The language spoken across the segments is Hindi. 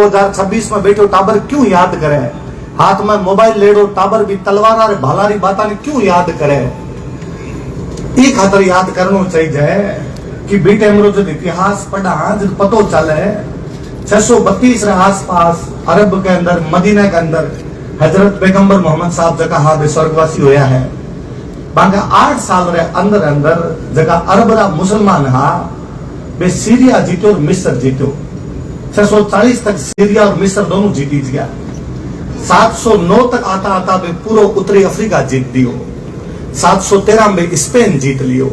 2026 में बैठो टाबर क्यों याद करे, हाथ में मोबाइल लेडो टाबर भी तलवार और भालारी बाता ने क्यों याद करे। ये खातर याद करना चाहिए कि बेटे हमरो जब इतिहास पढ़ा जब पतो चले 632 रे आसपास अरब के अंदर मदीना के अंदर हजरत पैगंबर मोहम्मद साहब जगह हाँ बे स्वर्गवासी होया है। बांका 8 साल रे अंदर अंदर जगह अरब रा मुसलमान हा बे सीरिया जीतो और मिस्र जीतो। 640 तक सीरिया और मिस्र दोनों जीती गया। 709 तक आता आता बे पूरा उत्तरी अफ्रीका जीत दियो। 713 में स्पेन जीत लियो।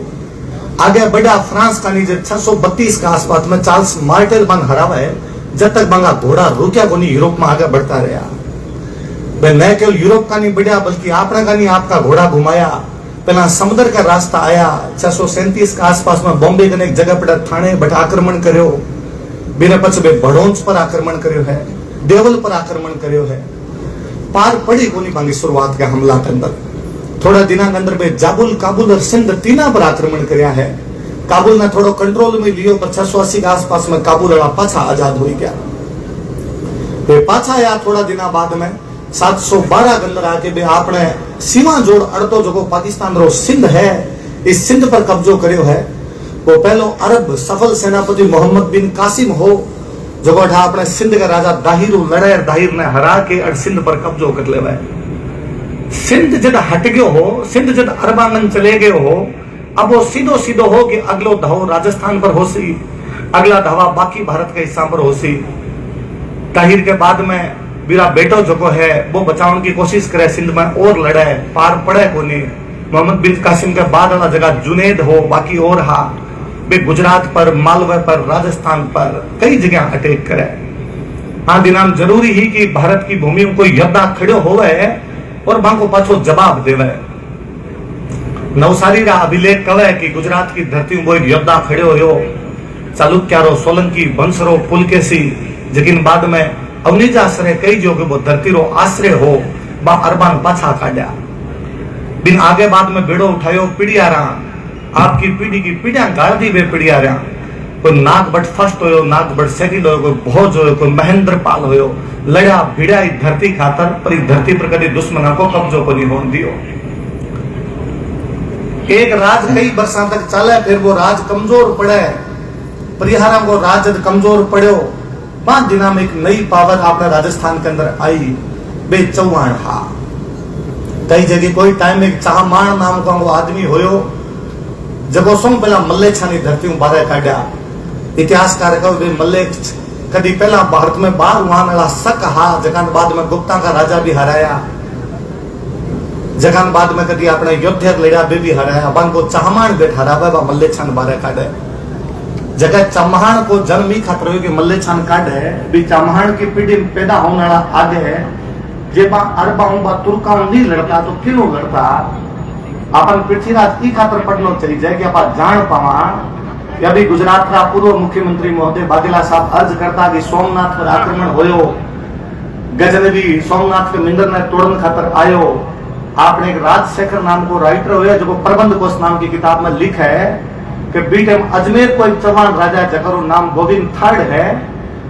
आगे बढ़ा फ्रांस का नीचे 632 के आसपास में चार्ल्स मार्टेल बन हरावा है। जब तक बांगा घोड़ा रुकिया को नहीं यूरोप में आगे बढ़ता रहा। न केवल यूरोप का नहीं बढ़िया बल्कि आपने का नहीं आपका घोड़ा घुमाया। पहला समुद्र का रास्ता आया 637 के आसपास में बॉम्बे के एक जगह पर थाने बट आक्रमण करो। बिना पछे भड़ोंच पर आक्रमण करो है, देवल पर आक्रमण करो है। पार पड़ी को नहीं बांगी शुरुआत के हमला के अंदर। थोड़ा दिना के अंदर में जाबुल काबुल और सिंध तीना पर आक्रमण करया है। काबुल ने थोड़ा कंट्रोल में लियो पर 680 के आसपास में काबुल वाला पाछा आजाद हो गया। पाछा आया थोड़ा दिना बाद में 712 के अंदर आके बे आपने सीमा जोड़ अड़तो जो पाकिस्तान रो सिंध है, इस सिंध पर कब्जो करियो है। वो पहलो अरब सफल सेनापति मोहम्मद बिन कासिम हो जो अपने सिंध का राजा दाहिर लड़े, दाहिर ने हरा के और सिंध पर कब्जो कर ले। सिंध जब हट गयो हो, सिंध जब अरबांगन चले गए हो, अब वो सीधो सीधो हो कि अगलो धाव राजस्थान पर हो सी, अगला धावा बाकी भारत के हिस्सा पर हो सी। ताहिर के बाद में मेरा बेटो जो है वो बचाने की कोशिश करे, सिंध में और लड़े, पार पड़े को नहीं। मोहम्मद बिन कासिम के बाद वाला जगह जुनेद हो, बाकी और हा वे गुजरात पर, मालवा पर, राजस्थान पर कई जगह अटैक करे। हाँ दिनाम जरूरी ही कि भारत की भूमि में कोई योद्धा खड़ो होवे और बांको पाछो जवाब देवे। नवसारी रा अभिलेख कहे कि गुजरात की धरती में वो एक योद्धा खड़े हो, चालुक्यारो, सोलंकी, वंशरो, पुलकेशी, लेकिन बाद में अवनीजा सरे कई जो वो धरती रो आश्रय हो बा अरबान पाछा काटा। बिन आगे बाद में बेड़ो उठायो पीड़ियारा, आपकी पीढ़ी की पीढ़ियां गाड़ दी वे पीड़ियारा। कोई नागभट्ट फर्स्ट होयो, नागभट्ट सेकंड होयो, कोई भोज होयो, कोई महेंद्र पाल होयो। लड़ा भिड़ा धरती खातर पर धरती पर कभी दुश्मना को कब्जो को नहीं होने दियो। एक राज कई बरसा तक चले, फिर वो राज कमजोर पड़े, परिहारा को राज कमजोर पड़ो। 5 दिना में एक नई पावर आपने राजस्थान के अंदर आई, बे चौहान हा। कई जगह कोई टाइम एक चाहमान नाम का वो आदमी होयो जब सौ पहला मल्लेच्छा की धरती बारे काटा। इतिहासकार कहो मल्लेच्छ कभी पहला भारत में बाहर वहां वाला शक हा, जगह बाद में गुप्ता का राजा भी हराया, जगह बाद में कभी अपने योद्धा लड़ा भी हराया। अपन को चाहमान बेट हरावे मल्लेच्छा बारे काटे। जगह चमहान को जन्म ही खातर कि मल्लेच्छान काटे भी चमहान की पीढ़ी में पैदा होने वाला आगे जे बा अरबा तुर्का नहीं लड़ता तो क्यों लड़ता। अपन पृथ्वीराज की खातर पढ़ना चाहिए कि आप जान पावा। या भी गुजरात का पूर्व मुख्यमंत्री महोदय वाघेला साहब अर्ज करता कि सोमनाथ पर आक्रमण होयो, गजनवी सोमनाथ के मंदिर ने तोड़न खातर आयो। आपने एक राजशेखर नाम को राइटर हुए जो प्रबंध कोश नाम की किताब में लिखा है कि बीटम अजमेर को एक चौहान राजा जगरो नाम गोविंद थर्ड है,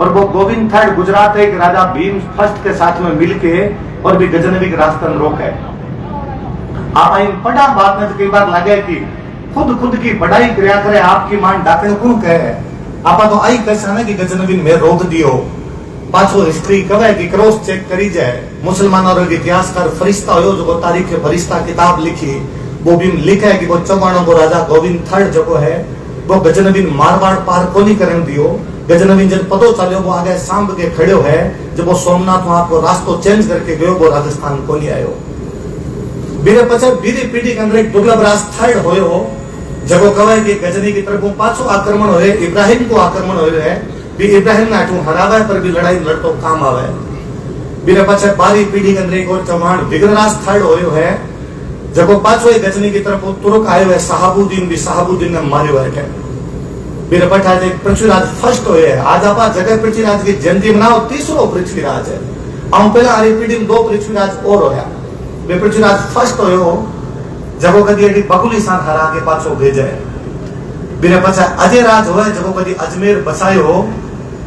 और वो गोविंद थर्ड गुजरात एक राजा भीम फर्स्ट के साथ में मिलके और भी गजनवी के रास्ते रोके। आप पढ़ा बात में तो कई बार लगे कि खुद की बढ़ाई क्रिया करे, आपकी मान डाकन कौन कहे। आप तो आई कैसा ना कि गजनवी में रोक दियो। पाछो हिस्ट्री कहे कि क्रॉस चेक करी जाए। मुसलमानों और इतिहासकार फरिश्ता हो जो तारीख फरिश्ता किताब लिखी, वो भी लिखा है कि वो चौहानों को राजा गोविंद थर्ड जो है वो गजनवी मारवाड़ पार को नहीं करने दियो। गजनवी जब पतो चलो वो आगे सांब के खड़े है, जब वो सोमनाथ वहां को रास्ता चेंज करके गयो वो राजस्थान को नहीं आयो। बीरे पचे बीरी पीढ़ी के अंदर एक दुर्लभ राज थर्ड होयो जब वो कहे कि गजनी की तरफ पाछो आक्रमण होए, इब्राहिम को आक्रमण होए है भी इब्राहिम ने आठू हरावे पर भी लड़ाई लड़तो काम आवे। बीरे पचे 12वीं पीढ़ी के अंदर एक और चौहान विग्रहराज थर्ड होयो है जब पाछो गजनी की तरफ तुर्क आयो है, साहबुद्दीन ने मारियो है। बीरे पठा पृथ्वीराज फर्स्ट होए है। आज आप जगह पृथ्वीराज की जयंती मनाओ, तीसरो पृथ्वीराज है। पहला हरी पीढ़ी में 2 पृथ्वीराज और होया। वे पृथ्वीराज फर्स्ट होयो जब कदी बकुली सान हरा के पाछो भेजे। बीरे पछा अजय राज होए जब कदी अजमेर बसायो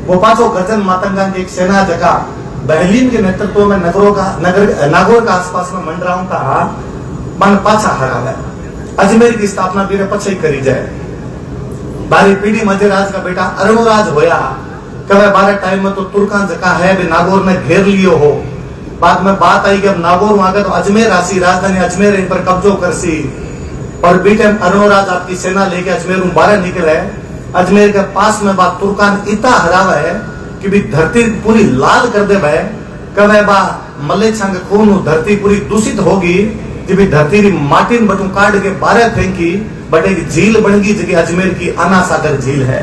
वो पांचों गर्जन मातंगा की एक सेना जगह बहलीन के नेतृत्व में नागौर का आसपास में मंडराओं का मन पाछा हरा है। अजमेर की स्थापना भी पछे करी जाए। बारी पीढ़ी मजेराज का बेटा अरुणराज होया कभी 12 टाइम में तो तुर्कान जका है भी नागौर ने घेर लियो हो। बाद में बात आई कि अब नागौर मांगे तो अजमेर आसी, राजधानी अजमेर इन पर कब्जो करसी। और बीटे अरुणराज आपकी सेना लेके अजमेर बाहर निकले। अजमेर के पास में बात तुर्कान इतना हरावा है कि भी धरती पूरी लाल कर दे भाई। कवे बा मलेच्छा के खून धरती पूरी दूषित होगी जी भी धरती री माटी बटू काट के बारे फेंकी बट एक झील बन गई जगह अजमेर की आना सागर झील है।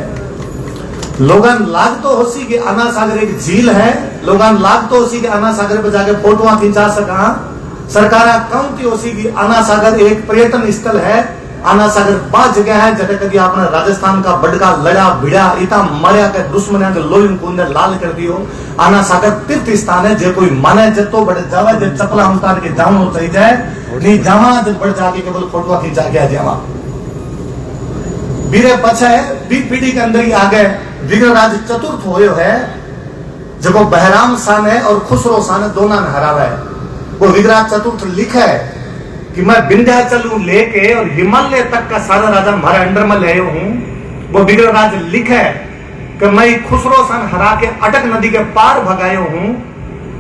लोगन लाग तो होसी कि आना सागर एक झील है, लोगन लाग तो होसी कि आना सागर पे जाके फोटो खिंचा सका। सरकार कम की होसी कि आना सागर एक पर्यटन स्थल है। आना सागर बा जगह है जगह कभी आपने राजस्थान का बड़का लड़ा भिड़ा इतना मरिया के दुश्मन के लोही कुंदे लाल कर दियो। आना सागर तीर्थ स्थान है जे कोई माने जतो बड़े जावे जे चपला उतार के जानो चाहिए जाए नहीं जावा जे बढ़ जाके केवल फोटो खिंचा के आ जावा। बीरे पछे बी पीढ़ी के अंदर ही आ गए विग्रहराज चतुर्थ होयो है जब बहराम सान है और खुसरो सान दोनों ने हरावा है। वो विग्रहराज चतुर्थ लिखा है कि मैं विंध्याचल लेके और हिमालय तक का सारा राजा हमारे अंडर में ले हूं। वो विग्रहराज लिखा है कि मैं खुसरो सान हरा के अटक नदी के पार भगायो हूं।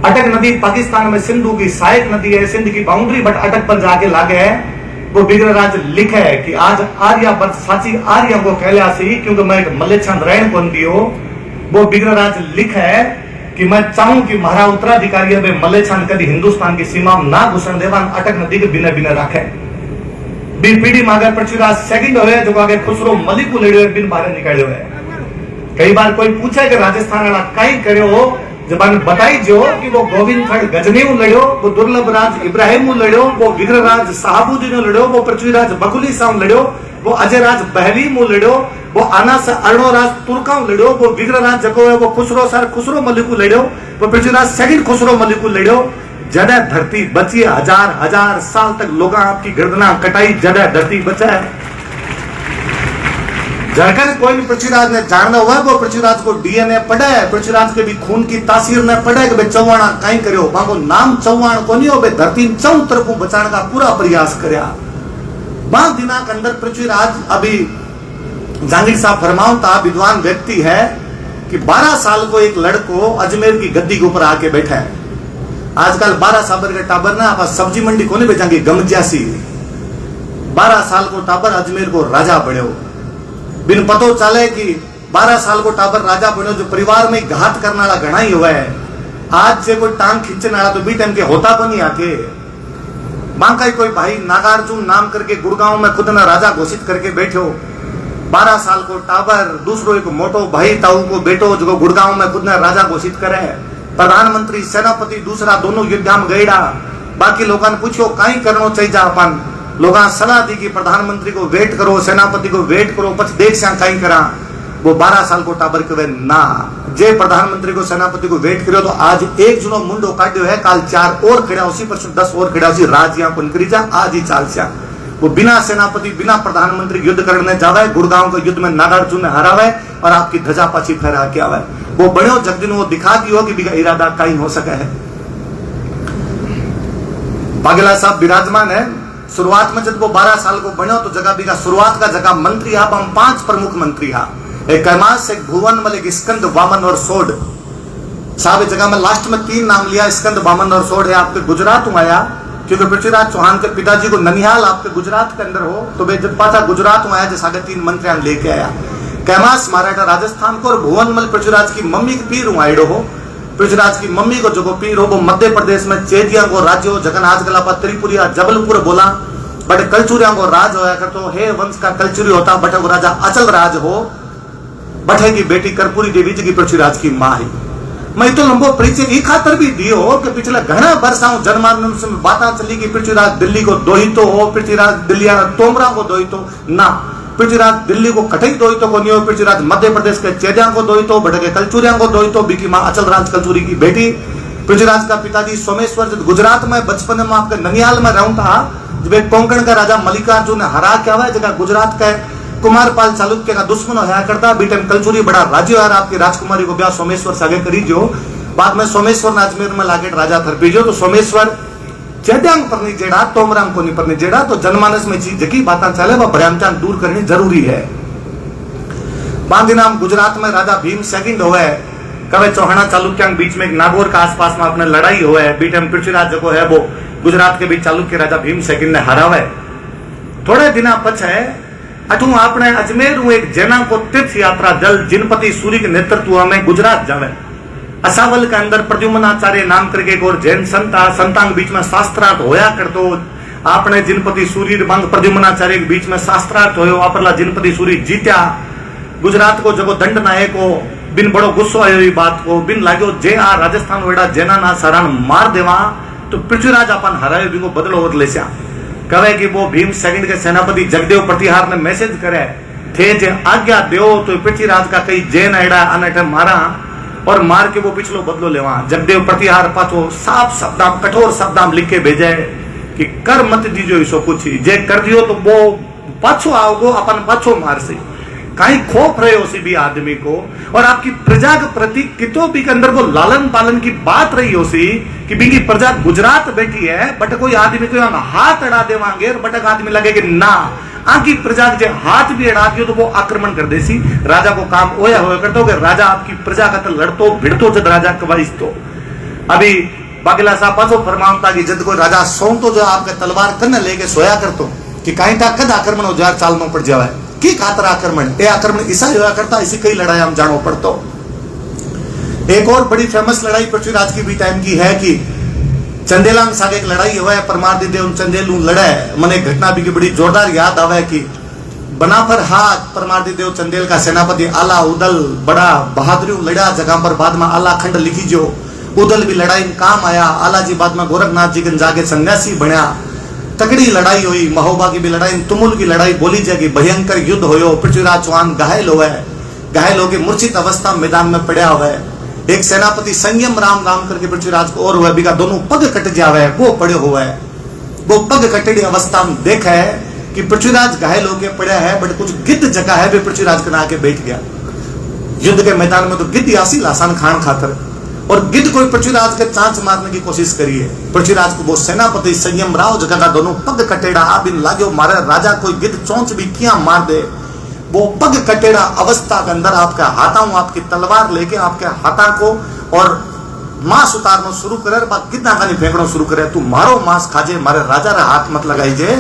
अटक नदी पाकिस्तान में सिंधु की सहायक नदी है, सिंध की बाउंड्री बट अटक पर जाके लागे है। वो विग्रहराज लिखे है कि आज आर्यावर्त साची आर्य को कहलासी क्योंकि मैं एक मलेच्छा रहन कौन दियो। वो विग्रहराज लिखे है कि मैं चाहूं कि महारा उत्तराधिकारी अब मलेच्छान कभी हिंदुस्तान की सीमा में ना घुसन देवान अटक नदी के बिना बिना रखे। बी पीढ़ी मांगे पृथ्वीराज सेकंड होए जो आगे खुसरो मलिक को लड़ियो बिन बाहर निकालियो है। कई बार कोई पूछे कि राजस्थान वाला कई करियो जबान बताई जो कि वो गोविंद खड़ गजनी लड़ियो, वो दुर्लभ राज इब्राहिम लड़ियो, वो विग्रहराज साहबुद्दीन लड़ियो, वो पृथ्वीराज बकुली साम लड़ियो, वो अजयराज बहली लड़ियो, वो आना से अरुणराज तुर्काऊ लड़ियो, वो विग्रहराज जको है वो खुसरो सर खुसरो मलिकू लड़ियो, वो पृथ्वीराज सेकंड खुसरो मलिकू लड़ियो। जड़ा धरती बची हजार हजार साल तक लोग आपकी गर्दना कटाई जड़ा धरती बचा है। झारखंड कोई भी पृथ्वीराज ने जानना हुआ वो पृथ्वीराज को डीएनए पढ़ा है, पृथ्वीराज के भी खून की तासीर ने पढ़ा है कि चौहाना कहीं करो बाको नाम चौहान को नहीं हो धरती चौ तरफों बचाने का पूरा प्रयास करया। 5 दिना के अंदर पृथ्वीराज अभी जहांगीर साहब फरमाओ था विद्वान व्यक्ति है कि 12 साल को एक लड़को अजमेर की गद्दी के ऊपर आके बैठा है। आजकल 12 साल के टाबर ना आप सब्जी मंडी को नहीं बेचांगे गमज्यासी। 12 साल को टाबर अजमेर को राजा बने बिन पतो चले कि 12 साल को टाबर राजा बनो जो परिवार में घात करने वाला घना ही हुआ है। आज से कोई टांग खींचने वाला तो बी टाइम के होता तो नहीं आके मांका कोई भाई नागार्जुन नाम करके गुड़गांव में खुद ने राजा घोषित करके बैठो। 12 साल को टाबर दूसरो एक मोटो भाई ताऊ को बेटो जो गुड़गांव में खुद ने राजा घोषित करे। प्रधानमंत्री सेनापति दूसरा दोनों युद्ध में गईड़ा। बाकी लोगों ने पूछो कहीं करना चाहिए अपन लोग सलाह दी कि प्रधानमंत्री को वेट करो सेनापति को वेट करो पछ देख से कहीं करा। वो 12 साल को टाबर कहे ना जे प्रधानमंत्री को सेनापति को वेट करो तो आज एक जुनो मुंडो काट्यो है काल 4 और खड़ा उसी पर 10 और खड़ा उसी राज यहाँ को निकली जा आज ही चाल से। वो बिना सेनापति बिना प्रधानमंत्री युद्ध करने जावे गुड़गांव के युद्ध में नागार्जुन ने हरावे और आपकी ध्वजा पाछी फहरा के आवे। वो बड़े जगदिन वो दिखा दी हो कि बिका इरादा कहीं हो सके है। पागला साहब विराजमान है। शुरुआत में जब वो 12 साल को बनो तो जगह बिका शुरुआत का जगह मंत्री आप हम 5 प्रमुख मंत्री हा एक कैमास एक भुवन मल एक स्कंद वामन और सोड साहब जगह में लास्ट में 3 नाम लिया स्कंद वामन और सोड है। आपके गुजरात में आया क्योंकि पृथ्वीराज चौहान के पिताजी को ननिहाल आपके गुजरात के अंदर हो तो वे जब पाता गुजरात में आया जैसा 3 मंत्रियां लेके आया। कैमास मराठा राजस्थान को और भुवन मल पृथ्वीराज की मम्मी के पीर आइडो हो। पृथ्वीराज की मम्मी को जो पीर हो वो मध्य प्रदेश में चेदिया को राज्य हो जगन आजकल आप त्रिपुरिया जबलपुर बोला बट कलचुरिया को राज होया कर तो हे वंश का कलचुरी होता बट वो राजा अचल राज हो बटे की बेटी कर्पूरी देवी जी की पृथ्वीराज की माँ है। मैं तो लंबो परिचय ई खातर भी दियो कि पिछले घना वर्षों जनमानस में बातें चली कि पृथ्वीराज दिल्ली को दोहितो हो पृथ्वीराज दिल्लिया तोमरा को दोहितो ना पृथ्वीराज दिल्ली को कठई दोहितो को नहीं हो पृथ्वीराज मध्य प्रदेश के चेदिया को दोहितो बटे के कलचुरिया को दोहितो बीकी माँ अचल राज कलचुरी की बेटी। पृथ्वीराज का पिताजी सोमेश्वर जब गुजरात में बचपन में आपके ननिहाल में रहूं था जब एक कोंकण का राजा मल्लिकार्जुन ने हरा क्या हुआ जगह गुजरात का कुमारपाल चालुक्य का दुश्मन होया करता। बी टाइम कलचुरी बड़ा राज्य यार आपकी राजकुमारी को ब्याह सोमेश्वर से आगे करी जो। बाद में सोमेश्वर ने अजमेर में लागे राजा थरपीजो तो सोमेश्वर चैद्यांग पर नहीं जेड़ा तोमरांग को नहीं पर नहीं जेड़ा। तो जनमानस में चीज की बातें चले वह भ्रांतियां दूर करनी जरूरी है। बांधी नाम गुजरात में राजा भीम सेकंड हुआ है कवे चौहाना चालुक्य के बीच में एक नागौर का आसपास में अपने लड़ाई हुआ है। बीच में पृथ्वीराज जो है वो गुजरात के बीच चालुक्य राजा भीम सेकंड ने हरा हुआ है। थोड़े दिन पछे अठू आपने अजमेर एक जैना को तीर्थ यात्रा दल जिनपति सूरी के नेतृत्व में गुजरात जावे। असावल के अंदर प्रद्युम्नाचार्य नाम करके एक और जैन संतांग बीच में शास्त्रार्थ होया करतो। आपने जिनपति सूरी बंग प्रद्युम्नाचार्य के बीच में शास्त्रार्थ होयो। आपरला जिनपति सूरी जीत्या। गुजरात को जब दंड नायक को बिन बड़ो गुस्सो आयो ये बात को बिन लागो जे आ राजस्थान वेड़ा जैना ना सरान मार देवा तो पृथ्वीराज अपन हरायो बिंगो बदलो और लेस्या। कहे कि वो भीम सेकंड के सेनापति जगदेव प्रतिहार ने मैसेज करे थे जे आज्ञा देव तो पृथ्वीराज का कई जैन एड़ा अनठ मारा और मार के वो पिछलो बदलो लेवा। जगदेव प्रतिहार पाछो साफ शब्दाम कठोर शब्दाम लिख के भेजे कि कर मत दीजो इसो कुछ जे कर दियो तो वो पाछो आओगो अपन पाछो मार से कहीं खोप रहे हो सी भी आदमी को। और आपकी प्रजा के प्रति कितो भी के अंदर वो लालन पालन की बात रही हो सी कि बिंगी प्रजा गुजरात बैठी है बट कोई आदमी को हाथ अड़ा देवांगे और बटक आदमी लगे कि ना आकी प्रजा के हाथ भी अड़ा दियो तो वो आक्रमण कर देसी। राजा को काम ओया होया करता हो कि राजा आपकी प्रजा का तो लड़तो भिड़तो जब राजा कवाइस तो अभी बागिला साहब पाछो फरमावता की जद कोई राजा सो तो जो आपके तलवार कन्न लेके सोया करतो कि कहीं तक कद आक्रमण हो जाए चालनो पड़ जाए की खातर आक्रमण ये आक्रमण ऐसा होया करता। इसी कई लड़ाई हम जानो पड़तो। एक और बड़ी फेमस लड़ाई पृथ्वीराज की भी टाइम की है कि चंदेला के साथ एक लड़ाई हुआ है। परमार देव चंदेलू लड़े मन एक घटना भी की बड़ी जोरदार याद आवे कि बनाफर हाथ परमार देव चंदेल का सेनापति आला उदल बड़ा बहादुरी लड़ा जगह पर बाद में आला खंड लिखी जो उदल भी लड़ाई में काम आया। आला जी बाद में गोरखनाथ जी के जाके सन्यासी बनया। तगड़ी लड़ाई हुई महोबा की भी लड़ाई तुमुल की लड़ाई बोली जाएगी भयंकर युद्ध होयो। पृथ्वीराज चौहान घायल हुआ है। घायल होकर मूर्छित अवस्था मैदान में पड़ा हुआ है। एक सेनापति संयम राम राम करके पृथ्वीराज को और हुआ बिका दोनों पग कट जावे है वो पड़े हुआ है। वो पग कटड़ी अवस्था में देखा है कि पृथ्वीराज घायल होकर पड़ा है बट कुछ गिद्ध जगह है वे पृथ्वीराज के आके बैठ गया। युद्ध के मैदान में तो गिद्ध आसी लासान खान खातर और गिद्ध कोई पृथ्वीराज के चांच मारने की कोशिश करी है। पृथ्वीराज को वो सेनापति संयम राव जगह का दोनों पग कटेड़ा बिन लागो मारे राजा कोई गिद्ध चोंच भी किया मार दे। वो पग कटेड़ा अवस्था के अंदर आपका हाथों आपकी तलवार लेके आपके हाथा को और मांस उतारना शुरू करे गिद्धा का नहीं फेंकना शुरू करे। तू मारो मांस खाजे मारे राजा रे हाथ मत लगाईजे।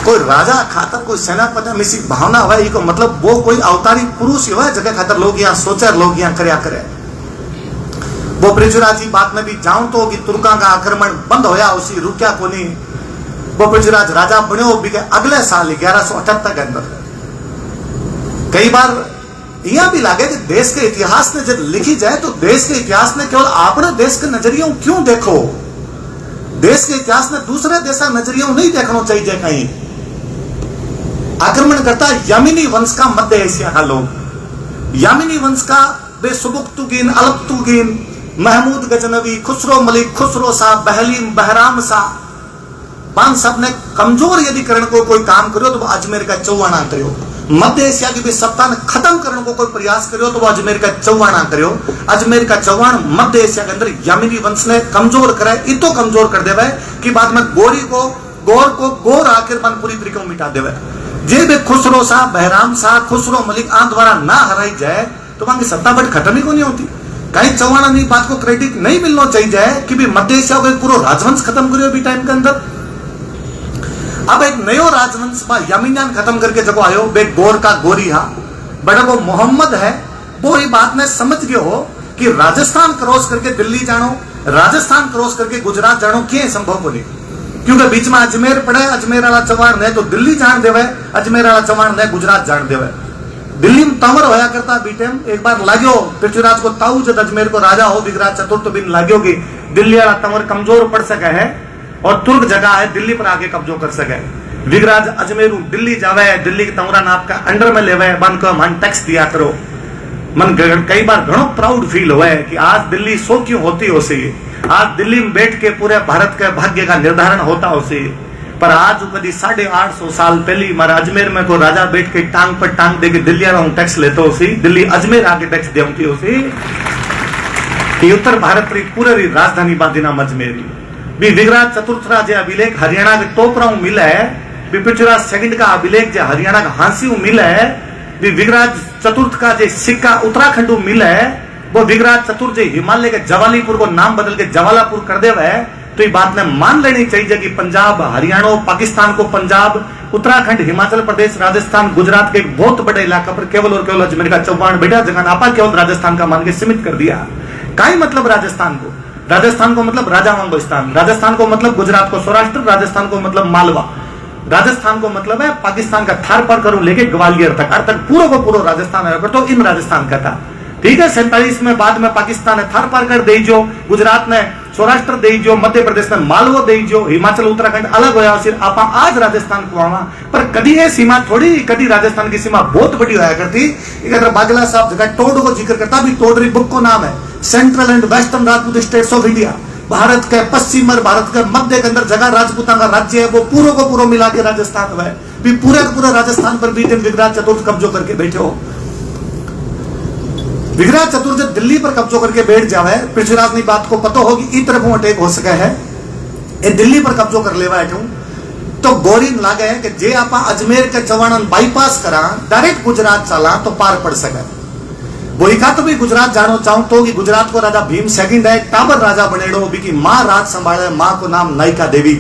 कोई राजा खातर कोई सेनापति में सी भावना हुआ को मतलब वो कोई अवतारी पुरुष ही हुआ जगह खातर लोग यहाँ सोचे लोग यहाँ करया करे। वो पृथ्वीराज की बात में भी जाऊं तो कि तुर्का का आक्रमण बंद होया उसी रुकिया को नहीं। वो पृथ्वीराज राजा बने भी अगले साल 1178 के अंदर कई बार यह भी लगे कि देश के इतिहास ने जब लिखी जाए तो देश के इतिहास ने केवल अपने देश के नजरियों क्यों देखो। देश के इतिहास ने दूसरे देश का नजरियों नहीं देखना चाहिए। कहीं आक्रमण करता यमिनी वंश का मध्य एशिया का लोग यमिनी वंश का बेसुबुक्तुगीन अलप्तुगीन महमूद गजनवी खुसरो मलिक खुसरो शाह बहलीम बहराम शाह पांच सब ने कमजोर यदि करने को कोई काम करो तो वो अजमेर का चौवाना करो। मध्य एशिया की भी सत्ता ने खत्म करने को कोई प्रयास करो तो वो अजमेर का चौवाना करो। अजमेर का चौवान मध्य एशिया के अंदर यमिनी वंश ने कमजोर करा इतो कमजोर कर देवे कि बाद में गोर आखिर मन पूरी तरीके मिटा देवे। जे भी खुसरो शाह बहराम शाह खुसरो मलिक आ द्वारा ना हराई जाए तो वहां की सत्ता बट खत्म ही को नहीं होती। कहीं चौहाना नहीं बात को क्रेडिट नहीं मिलना चाहिए कि भी मध्य एशिया को पूरा राजवंश खत्म करियो भी टाइम के अंदर। अब एक नयो राजवंश यमीनियन खत्म करके जब आयो बे गोर का गोरी हा बड़ा वो मोहम्मद है वो ये बात में समझ गयो हो कि राजस्थान क्रॉस करके दिल्ली जानो राजस्थान क्रॉस करके गुजरात जानो क्या संभव बोली क्योंकि बीच में अजमेर पड़े अजमेर वाला चौहान ने तो दिल्ली जान देवे अजमेर वाला चौहान ने गुजरात जान देवे। दिल्ली में तंवर होया करता बीटेम एक बार लाग्यो पृथ्वीराज को ताऊ जब अजमेर को राजा हो विगराज चतुर्थ बिन लाग्यो कि दिल्ली वाला तंवर कमजोर पड़ सके है और तुर्क जगह है दिल्ली पर आके कब्जो कर सके। विगराज अजमेर दिल्ली जावे दिल्ली के तंवरा नाप का अंडर में लेवे बन को मन टैक्स दिया करो। मन कई बार घणो प्राउड फील हुआ है कि आज दिल्ली सो क्यों होती हो सी आज दिल्ली में बैठ के पूरे भारत के भाग्य का निर्धारण होता हो सी पर आज कभी 850 साल पहले मारा अजमेर में को राजा बैठ के टांग पर टांग दे के दिल्ली आ टैक्स लेते हो सी, दिल्ली अजमेर आके टैक्स देती हो सी कि उत्तर भारत री पूरे री राजधानी बांधी नाम अजमेरी भी विगराज चतुर्थ राज अभिलेख हरियाणा के टोपरा मिला है, भी पृथ्वीराज सेकंड का अभिलेख जो हरियाणा का हांसी मिला है, भी विगराज चतुर्थ का जो सिक्का उत्तराखंड मिला है, वो विगराज चतुर्थ जो हिमालय के जवालीपुर को नाम बदल के जवालापुर कर देवा है। तो ये बात ने मान लेनी चाहिए कि पंजाब हरियाणा पाकिस्तान को पंजाब उत्तराखंड हिमाचल प्रदेश राजस्थान गुजरात के एक बहुत बड़े इलाका पर केवल और केवल अजमेर का चौहान बेटा जगह आपा केवल राजस्थान का मान के सीमित कर दिया। काई मतलब राजस्थान को मतलब राजा मंगोस्तान, राजस्थान को मतलब गुजरात को सौराष्ट्र, राजस्थान को मतलब मालवा, राजस्थान को मतलब है पाकिस्तान का थार पर करूं लेके ग्वालियर तक पूरा को पूरा राजस्थान है, तो इन राजस्थान का था। ठीक है, 47 में बाद में पाकिस्तान ने थार पार कर दे जो, गुजरात ने सौराष्ट्र दे जो, मध्य प्रदेश ने मालवो दे जो, हिमाचल उत्तराखंड अलग होया, फिर आप आज राजस्थान को आवा। पर कभी ये सीमा थोड़ी, कभी राजस्थान की सीमा बहुत बड़ी होया करती। अगर बागला साहब जगह टोड को जिक्र करता भी, टोडरी बुक को नाम है central and western Rajput states of India. Bharat के पश्चिम और भारत के मध्य के अंदर जगह राजपूता का राज्य है, वो पूरा को पूरा मिला के राजस्थान है। भी पूरे का पूरा राजस्थान पर भी दिन विगराज चतुर्थ कब्जो करके बैठे हो। विगराज चतुर्थ जब दिल्ली पर कब्जो करके बैठ जावे, पृथ्वीराज ने बात को पता होगी ई तरफ अटैक हो सके है, ये दिल्ली पर कब्जो कर लेवा है तो गोरी लागे है कि जे आप अजमेर के चवाणन बाईपास करा डायरेक्ट गुजरात चला तो पार पड़ सके। वही का तो भी गुजरात जानो चाहूं तो कि गुजरात को राजा भीम सेकंड है, टाबर राजा बनेड़ो भी मां राज संभाले, मां को नाम नायिका देवी।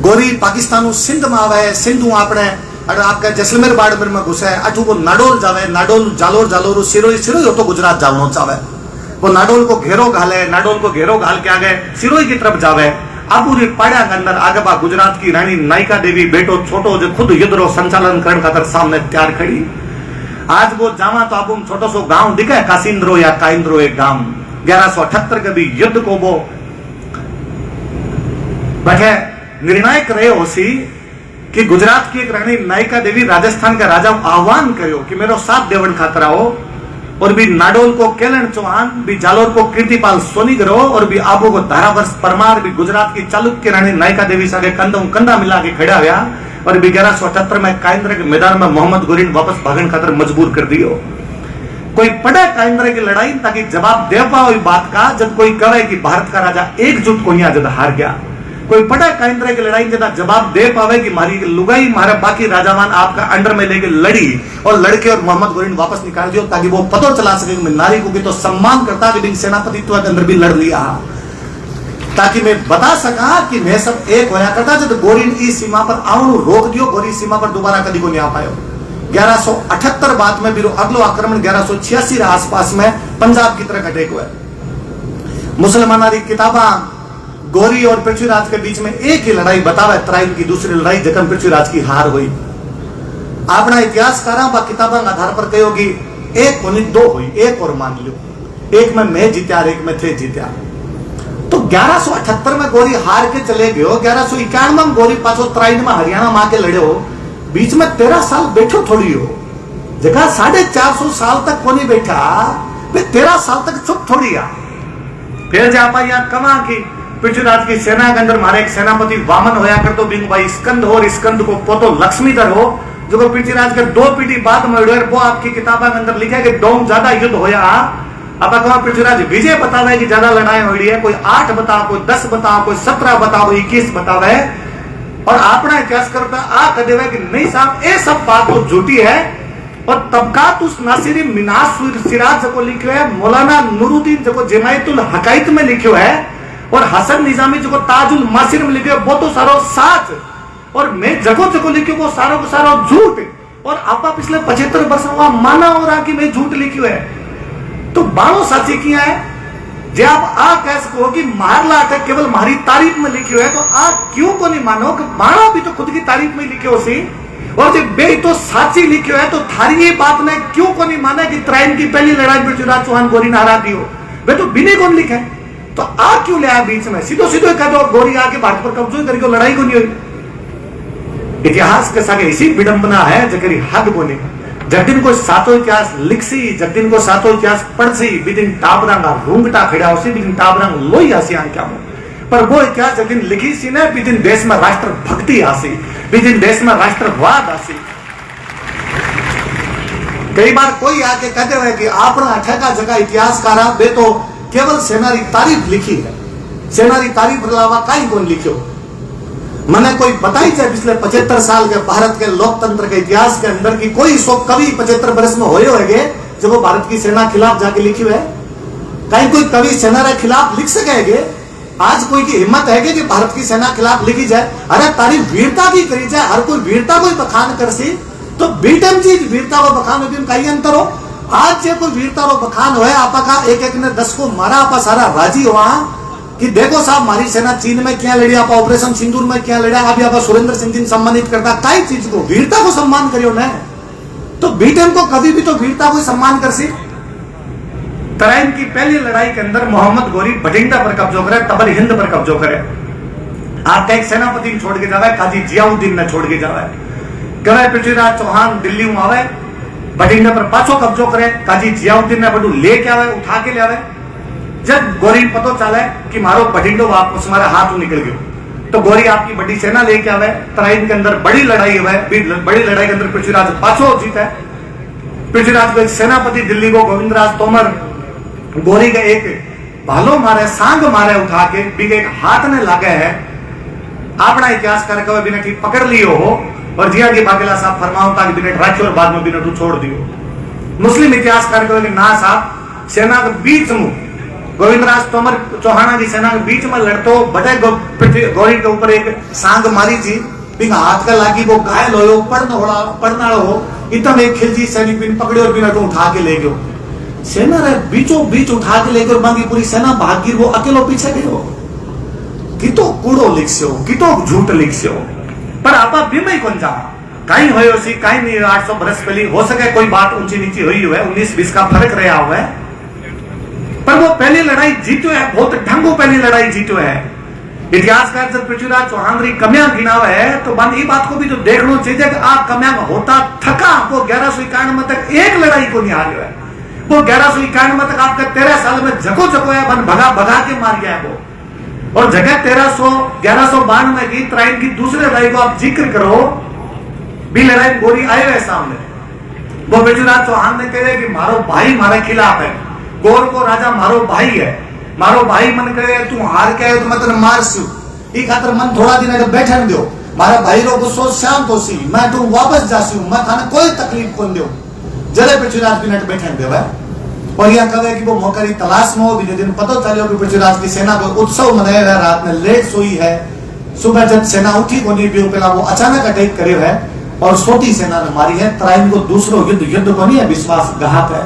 गोरी पाकिस्तान सिंध में आवे, सिंधु आपने अगर आपका जैसलमेर बाड़मेर में घुसे अठू को नाडोल जावे, नाडोल जालोर जालोर सिरोही सिरोही तो गुजरात जावनो चावे, वो नाडोल को घेरो घाले, नाडोल को घेरो घाल के आगे सिरोही की तरफ जावे। आबूरी पाड़ा के अंदर आगे बा गुजरात की रानी नायिका देवी बेटो छोटो जो खुद युद्ध रो संचालन करने खातर सामने तैयार खड़ी। आज वो जावा तो आपको छोटो सो गांव दिखे, कासिंद्रो या काइंद्रो एक गांव 1178 के भी युद्ध को वो बैठे निर्णायक रहे हो सी कि गुजरात की एक रानी नायिका देवी राजस्थान का राजा आह्वान करो कि मेरो साथ देवन खातर आओ, और भी नाडोल को केलन चौहान, भी जालोर को कीर्तिपाल सोनीग्रो और भी आबू को धारावर्ष परमार भी गुजरात की चालुक्य रानी नायिका देवी सागे कंधा मिला के खड़ा हुआ, और भी 1178 में काइंद्र के मैदान में मोहम्मद गोरी वापस भागन खातर मजबूर कर दियो। कोई पढ़े काइंद्र की लड़ाई ताकि जवाब दे पाओ बात का, जब कोई कहे कि भारत का राजा एकजुट को जब हार गया। कोई पढ़े काइंद्र की लड़ाई जब जवाब दे पावे कि मारी लुगाई मारे बाकी राजावान आपका अंडर में लेके लड़ी और लड़के और मोहम्मद गोरी वापस निकाल दियो, ताकि वो पता चला सके कि मैं नारी को भी तो सम्मान करता कि सेनापतित्व के अंदर भी लड़ लिया, ताकि मैं बता सका कि मैं सब एक होया करता। जब गोरी इस सीमा पर आउन रोक दियो, गोरी सीमा पर दोबारा कभी को नहीं आ पायो। 1178 बाद में भी अगलो आक्रमण 1186 आसपास में पंजाब की तरफ अटैक हुआ। मुसलमाना री किताबा गोरी और पृथ्वीराज के बीच में एक ही लड़ाई बतावे, तराइन की दूसरी लड़ाई जखन पृथ्वीराज की हार हुई। अपना इतिहासकारा बा किताबा के आधार पर कहोगी एक होनी दो हुई, एक और मान लो, एक में मैं जीत्या एक में थे जीत्या। तो 1178 में गोरी हार के चले गयो, 1191 में गोरी पाछो तराइन में हरियाणा मां के लड़े हो, बीच में 13 साल बैठो थोड़ी हो, जगह 450 साल तक कोनी बैठा, 13 साल तक चुप थोड़ी आ। फिर जा पाई कमा की पृथ्वीराज की सेना के अंदर मारे एक सेनापति वामन होया कर तो बिंग भाई स्कंद हो, और स्कंद को पोतो लक्ष्मीधर हो, जो पृथ्वीराज के 2 पीढ़ी बाद में वो आपकी किताबा के अंदर लिखा है कि डोम ज्यादा युद्ध होया। अब पृथ्वीराज विजय बतावे कि ज्यादा लड़ाई हुई है, कोई 8 बताओ, कोई 10 बताओ, कोई 17 बताओ, 21 बतावे, और अपना इतिहास करता आ कह देवे कि नहीं साहब ये सब बात तो झूठी है। और तबकात उस नासिरी मिनास सिराज को लिखो है, मौलाना नूरुद्दीन जो जमायतुल हकायत में लिखो है, और हसन निजामी जो ताजुल मासिर में लिखो वो तो सारो साच, और मैं जगो लिखो वो सारो को सारो झूठ। और आपा पिछले 75 वर्ष हुआ माना हो रहा कि मैं झूठ लिखी है, तो बाणो साची किया है। जे आप आ कह सको कि मारला है केवल हमारी तारीफ में लिखी है, तो आप क्यों को नहीं मानो कि बाणो भी तो खुद की तारीफ में लिखे हो सी, और जब बे तो साची लिखी है, तो थारी ये बात ने क्यों को नहीं माना कि तराइन की पहली लड़ाई पृथ्वीराज चौहान गोरी ने हरा दी हो, वे तो बिने कौन लिखा है, तो आ क्यों ले आया बीच में, सीधो सीधो कह दो गोरी आके भारत पर कब्जा करके लड़ाई को नहीं हुई। इतिहास के साथ इसी विडंबना है जकरी हद बोले, जब दिन को सातों इतिहास लिखसी, जब दिन को सातों इतिहास पढ़सी, बिदिन टाबरंगा रूंगटा खड़ा होसी, बिदिन टाबरंग लोई आसी क्या पर वो इतिहास जब दिन लिखी सी ना भी दिन देश में राष्ट्र भक्ति आसी, भी दिन देश में राष्ट्रवाद आसी। कई बार कोई आके कहते हुए कि अपना अठेका जगह इतिहासकारा बे तो केवल सेना री तारीफ लिखी है, सेना री तारीफ अलावा कहीं कौन लिखो। मैंने कोई बताई जाए पिछले 75 साल के भारत के लोकतंत्र के इतिहास के अंदर की कोई सो कवि 75 वर्ष में होए होंगे जब वो भारत की सेना खिलाफ जाके लिखी हुए। कहीं कोई कवि सेना के खिलाफ लिख सकेंगे? आज कोई की हिम्मत है कि भारत की सेना खिलाफ लिखी जाए? अरे तारीफ वीरता की करी जाए, हर कोई वीरता को बखान कर सी तो बीटम चीज वीरता को बखान होती कई अंतर हो। आज जो कोई वीरता को बखान हो आपा का एक एक ने 10 को मारा आपा सारा राजी हुआ कि देखो साहब हमारी सेना चीन में क्या लड़ी, आप ऑपरेशन सिंदूर में क्या लड़ा, अभी आप सुरेंद्र सिंह जी सम्मानित करता कई चीज को वीरता को सम्मान करियो न। तो बीटम को कभी भी तो वीरता को सम्मान कर सी। तराइन की पहली लड़ाई के अंदर मोहम्मद गोरी भटिंडा पर कब्जो करे, तबर हिंद पर कब्जो करे। आपका एक सेनापति छोड़ के जावे, काजी जियाउद्दीन ने छोड़ के जावे। कहे पृथ्वीराज चौहान दिल्ली में आवे, भटिंडा पर पाछो कब्जो करे, काजी जियाउद्दीन ने बड़ू लेके आवे, उठा के ले आवे। जब गोरी पतो चले कि मारो भटिंडो वापस हमारे हाथ निकल गयो तो गोरी आपकी बड़ी सेना लेके आवे। तराइन के अंदर बड़ी लड़ाई हुई, बड़ी लड़ाई के अंदर पृथ्वीराज पाछो जीता है। पृथ्वीराज को एक सेनापति दिल्ली को गोविंदराज तोमर गोरी का एक भालो मारे, सांग मारे उठा के भी एक हाथ ने लागे है। अपना इतिहासकार कवे बिना ठीक पकड़ लियो हो और जिया के बागेला साहब फरमाओ ताकि बिनेट राखी और बाद में बिनेट छोड़ दियो। मुस्लिम इतिहासकार कहे ना साहब सेना के बीच में गोविंदराज तोमर चौहाना की सेना के बीच में लड़तो बटे गौरी के ऊपर एक सांग मारी थी, बिना हाथ का लागी वो घायल हो पड़ना हो इतम एक खिलजी सैनिक बिन पकड़े और बिना उठा के ले गयो। सेना रे बीचों बीच उठा के लेकर बाकी पूरी सेना भाग गिर, वो अकेलो पीछे गयो। कि तो कूड़ो लिखस्यो, कि तो झूठ लिखस्यो, पर आपा बीमे कौन जा कहीं होयो सी कहीं नहीं। 800 बरस पहले हो सके कोई बात ऊंची नीची हुई है, 19-20 का फर्क रहा हुआ है, पर वो पहली लड़ाई जीतो है, बहुत ढंगो पहली लड़ाई जीतो है। इतिहासकार जब पृथ्वीराज चौहान री कमियां गिनाव है तो बंद ये बात को भी तो देखना चाहिए कि आप कमियां होता थका वो 1191 में तक एक लड़ाई को नहीं हारे है। वो 1191 में तक आपका 13 साल में जगो जगो है बन भगा भगा के मार गया है वो। और जगह 1192 में की तराइन की दूसरी लड़ाई को आप जिक्र करो भी लड़ाई गोरी आए हुए सामने। वो पृथ्वीराज चौहान ने कहे कि मारो भाई हमारे खिलाफ है, गौर को राजा मारो भाई है, मारो भाई मन करे तू हार के तो मैं तेने मार सू ई खातर मन थोड़ा दिन अगर बैठन दो मारा भाई रो गुस्सो शांत हो सी, मैं तू वापस जासी मैं थाने कोई तकलीफ कोन दो जले पृथ्वीराज मिनट बैठन देवे। और यह कहे कि वो मौके की तलाश में हो भी दिन पता चलो कि पृथ्वीराज की सेना को उत्सव मनाया है, रात में लेट सोई है, सुबह जब सेना उठी को नहीं पहला वो अचानक अटैक करे है और छोटी सेना ने मारी है। तराइन को दूसरो युद्ध को नहीं है, विश्वासघात है।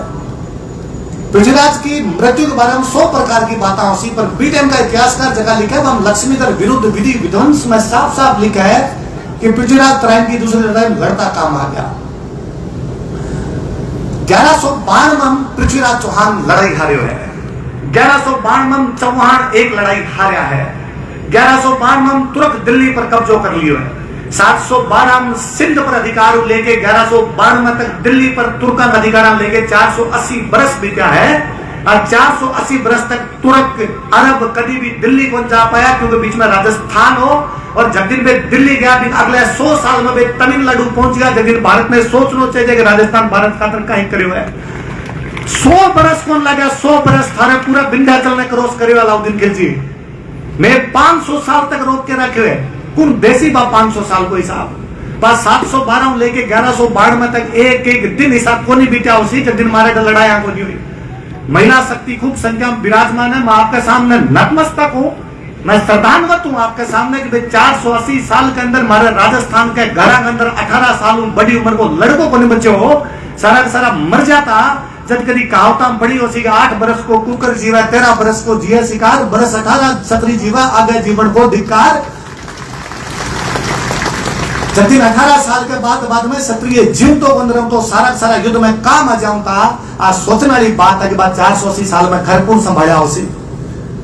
पृथ्वीराज की मृत्यु के बारे में 100 प्रकार की बातें उसी पर बीटेम का इतिहासकार जगह लिखा है। हम लक्ष्मीधर विरुद्ध विधि विध्वंस में साफ साफ लिखा है कि पृथ्वीराज तराइन की दूसरी लड़ाई में लड़ता काम आ गया। 1192 में पृथ्वीराज चौहान लड़ाई हारे हुए हैं। 1192 में चौहान एक लड़ाई हारा है। 1192 में तुर्क दिल्ली पर कब्जो कर लियो है। 712 में सिंध पर अधिकार लेके 1192 तक दिल्ली पर तुर्कन अधिकार लेके 480 बरस बीता है। और 480 बरस तक तुर्क अरब कभी भी दिल्ली को जा पाया क्योंकि बीच में राजस्थान हो। और जब दिन में दिल्ली गया अगले 100 साल में तमिलनाडु पहुंच गया। जब दिन भारत में सोचना चाहिए कि राजस्थान भारत का कहीं करे हुआ है। 100 बरस कौन लगा, 100 बरस थारे पूरा विंध्याचल ने क्रॉस करे वाला दिन खिलजी मैं 500 साल तक रोक के रखे हुए कौन देसी बा 500 साल को हिसाब बस 712 लेके 1192 तक एक एक दिन हिसाब को नहीं बीता उसी के दिन मारे लड़ाई को नहीं हुई। महिला शक्ति खूब संख्या में विराजमान है। मैं आपके सामने नतमस्तक हूं, मैं श्रद्धान्वित हूं आपके सामने कि 480 साल के अंदर हमारे राजस्थान के घर के अंदर 18 साल बड़ी उम्र को लड़कों को नहीं बचे हो सारा सारा मर जाता। जब कभी कहावता पड़ी हो सी 8 बरस को कुकर जीवा 13 बरस को जिया शिकार बरस 18 छतरी जीवा आगे जीवन को धिक्कार। जब दिन 18 साल के बाद में क्षत्रिय जीव तो बन रहा तो सारा युद्ध में काम आ जाऊं था। आज सोचने वाली बात है कि बाद 480 साल में घर कौन संभाला उसी।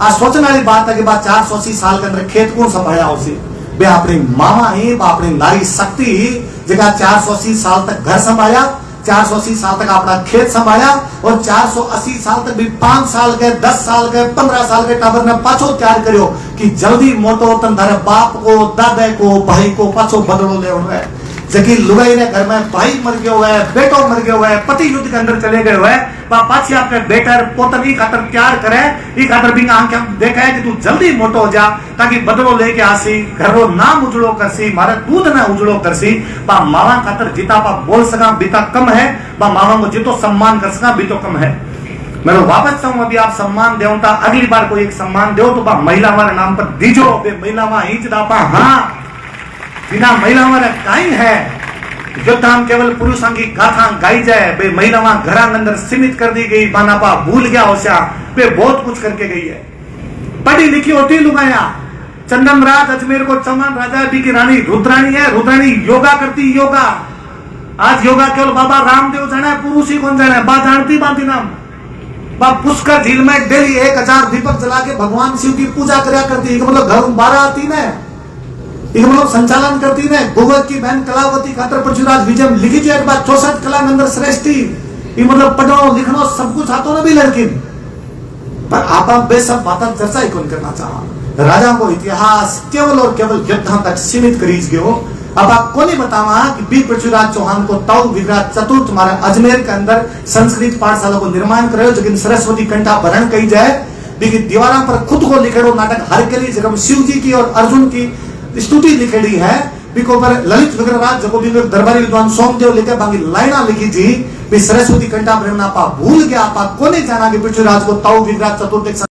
आज सोचने वाली बात है कि बाद 480 साल के अंदर खेत कौन संभाला उसी। वे अपनी मामा ही अपनी नारी शक्ति ही जगह 480 साल तक घर संभाला 480 साल तक अपना खेत संभाला और 480 साल तक भी 5 साल के 10 साल के 15 साल के टाबर ने पाछो तैयार करियो कि जल्दी मोटो तन थारे बाप को दादा को भाई को पाछो बदलो ले है। जबकि लुगाई ने घर में भाई मर गयो है, बेटो मर गयो है, पति युद्ध के अंदर चले गए है, पाछी आपके बेटर पोतन ई खातर तैयार करे, ई खातर भी आंख देखा है कि तू जल्दी मोटो हो जा ताकि बदलो लेके आसी, घर रो नाम उजड़ो करसी, मारे दूध ना उजड़ो करसी। पा मावा खातर जिता पा बोल सका बीता कम है, पा मावा को जितो सम्मान कर सका बीतो कम है। मैं वापस चाहूं अभी आप सम्मान देवता अगली बार कोई एक सम्मान दो तो पा महिला हमारे नाम पर दीजो, महिला वहां हिंच दापा हाँ बिना महिला हमारे काई है युद्धाम केवल पुरुषों की गाथा गाई जाए बे महिला वहां घर अंदर सीमित कर दी गई, बानापा भूल गया होशा वे बहुत कुछ करके गई है। पढ़ी लिखी होती लुगाया, चंदन राज अजमेर को चौहान राजा बी की रानी रुद्राणी है, रुद्राणी योगा करती योगा। आज योगा केवल बाबा रामदेव जाने, पुरुष ही कौन जाने, बा जानती बाती नाम बा पुष्कर झील में डेली 1000 दीपक जला के भगवान शिव की पूजा करया करती, मतलब घर 12 आती ने मतलब संचालन करती ने। गोवत की बहन कलावती खातर पृथ्वीराज विजय लिखी जो एक बात 64 कला के अंदर श्रेष्ठी, मतलब पढ़ो लिखनो सब कुछ आतो ना भी लड़की, पर आप बेसब बात चर्चा ही कौन करना चाहा। राजा को इतिहास केवल और केवल युद्ध तक सीमित करीज गयो। अब आप को नहीं बतावा कि बी पृथ्वीराज चौहान को ताऊ विराट चतुर्थ तुम्हारे अजमेर के अंदर संस्कृत पाठशाला को निर्माण करे, लेकिन सरस्वती कंठा भरण कही जाए, लेकिन दीवारों पर खुद को लिखेड़ो नाटक हरकेली जगह शिव जी की और अर्जुन की स्तुति लिखेड़ी है, बिको पर ललित विग्रहराज जको भी दरबारी विद्वान सोमदेव लिखे बाकी लाइना लिखी जी भी सरस्वती कंठा भरण पा भूल गया, पा कोने जाना कि पृथ्वीराज को ताऊ विराट चतुर्थ